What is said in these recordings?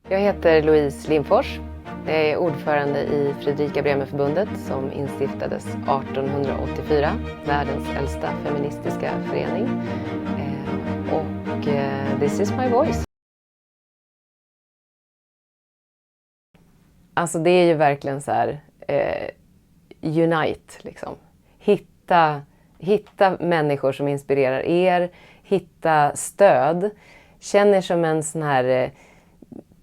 Jag heter Louise Lindfors. Jag är ordförande i Fredrika Bremer-förbundet som instiftades 1884, världens äldsta feministiska förening. This is my voice. Alltså det är ju verkligen så här, unite liksom. Hitta människor som inspirerar er, hitta stöd. Känn er som en sån här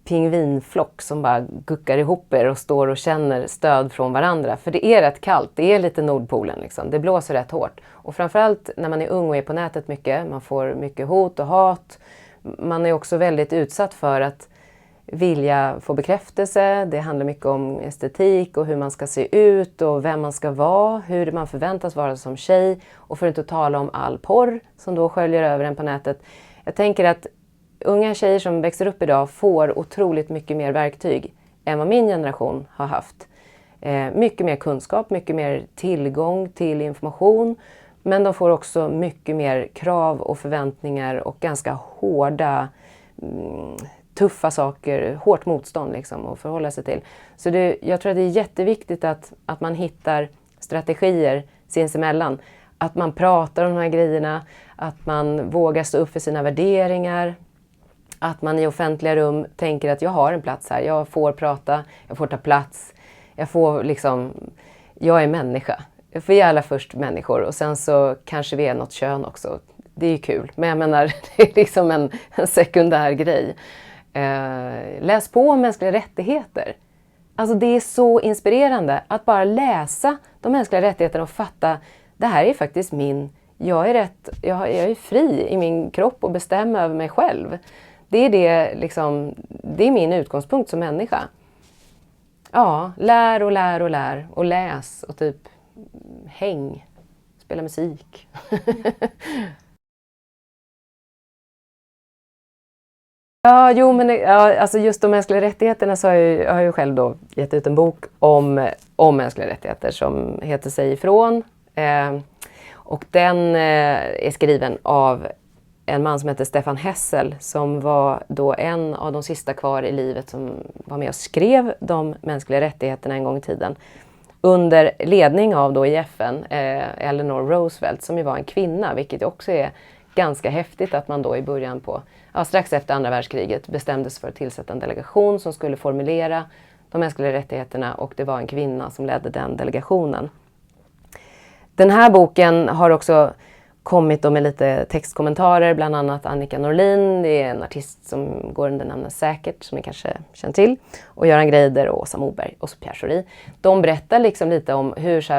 pingvinflock som bara guckar ihop er och står och känner stöd från varandra. För det är rätt kallt, det är lite Nordpolen liksom. Det blåser rätt hårt. Och framförallt när man är ung och är på nätet mycket, man får mycket hot och hat. Man är också väldigt utsatt för att vilja få bekräftelse. Det handlar mycket om estetik och hur man ska se ut och vem man ska vara, hur man förväntas vara som tjej. Och för att inte tala om all porr som då sköljer över en på nätet. Jag tänker att unga tjejer som växer upp idag får otroligt mycket mer verktyg än vad min generation har haft. Mycket mer kunskap, mycket mer tillgång till information. Men de får också mycket mer krav och förväntningar och ganska hårda, tuffa saker, hårt motstånd liksom att förhålla sig till. Så jag tror att det är jätteviktigt att man hittar strategier sinsemellan. Att man pratar om de här grejerna, att man vågar stå upp för sina värderingar. Att man i offentliga rum tänker att jag har en plats här, jag får prata, jag får ta plats. Jag är människa. Jag får alla först människor och sen så kanske vi är något kön också. Det är ju kul, men jag menar det är liksom en sekundär grej. Läs på om mänskliga rättigheter. Alltså det är så inspirerande att bara läsa de mänskliga rättigheterna och fatta det här är faktiskt jag är fri i min kropp och bestämmer över mig själv. Det är min utgångspunkt som människa. Ja, lär och läs och typ häng, spela musik. Alltså just de mänskliga rättigheterna så har jag ju själv då gett ut en bok om mänskliga rättigheter som heter Säg ifrån. Och den är skriven av en man som heter Stefan Hessel som var då en av de sista kvar i livet som var med och skrev de mänskliga rättigheterna en gång i tiden. Under ledning av då i FN Eleanor Roosevelt som ju var en kvinna, vilket också är ganska häftigt att man då i början strax efter andra världskriget bestämdes för att tillsätta en delegation som skulle formulera de mänskliga rättigheterna och det var en kvinna som ledde den delegationen. Den här boken har också kommit då med lite textkommentarer, bland annat Annika Norlin, det är en artist som går under namnet Säkert som ni kanske känner till, och Göran Greider och Åsa Moberg och så Pierre Schori. De berättar liksom lite om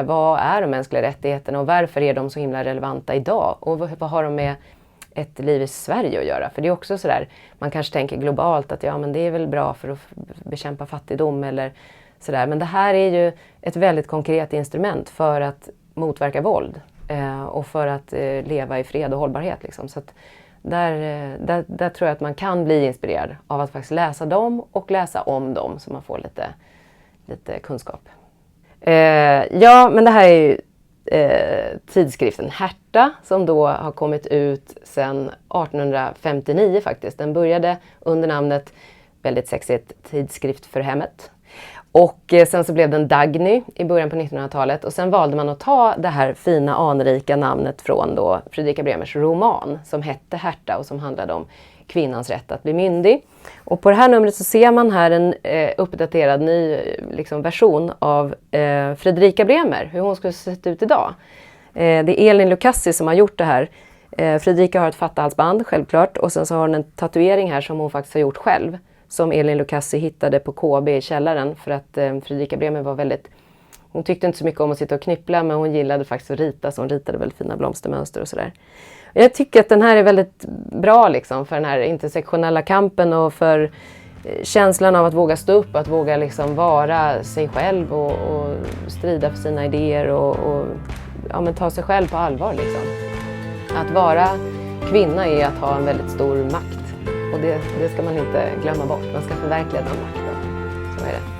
vad är de mänskliga rättigheterna och varför är de så himla relevanta idag och vad har de med ett liv i Sverige att göra. För det är också sådär, man kanske tänker globalt att men det är väl bra för att bekämpa fattigdom eller sådär. Men det här är ju ett väldigt konkret instrument för att motverka våld. Och för att leva i fred och hållbarhet. Liksom. Så att där tror jag att man kan bli inspirerad av att faktiskt läsa dem och läsa om dem så man får lite kunskap. Men det här är ju tidskriften Herta som då har kommit ut sedan 1859 faktiskt. Den började under namnet väldigt sexigt Tidskrift för hemmet. Och sen så blev den Dagny i början på 1900-talet och sen valde man att ta det här fina anrika namnet från då Fredrika Bremers roman som hette Herta och som handlade om kvinnans rätt att bli myndig. Och på det här numret så ser man här en uppdaterad ny version av Fredrika Bremer, hur hon skulle sett ut idag. Det är Elin Lucassi som har gjort det här. Fredrika har ett fattahalsband självklart och sen så har hon en tatuering här som hon faktiskt har gjort själv. Som Elin Lucassi hittade på KB i källaren för att Fredrika Bremer hon tyckte inte så mycket om att sitta och knyppla men hon gillade faktiskt att rita så hon ritade väldigt fina blomstermönster och sådär. Jag tycker att den här är väldigt bra för den här intersektionella kampen och för känslan av att våga stå upp, att våga vara sig själv och strida för sina idéer och ta sig själv på allvar Att vara kvinna är att ha en väldigt stor makt. Och det ska man inte glömma bort. Man ska förverkliga den makten. Så är det.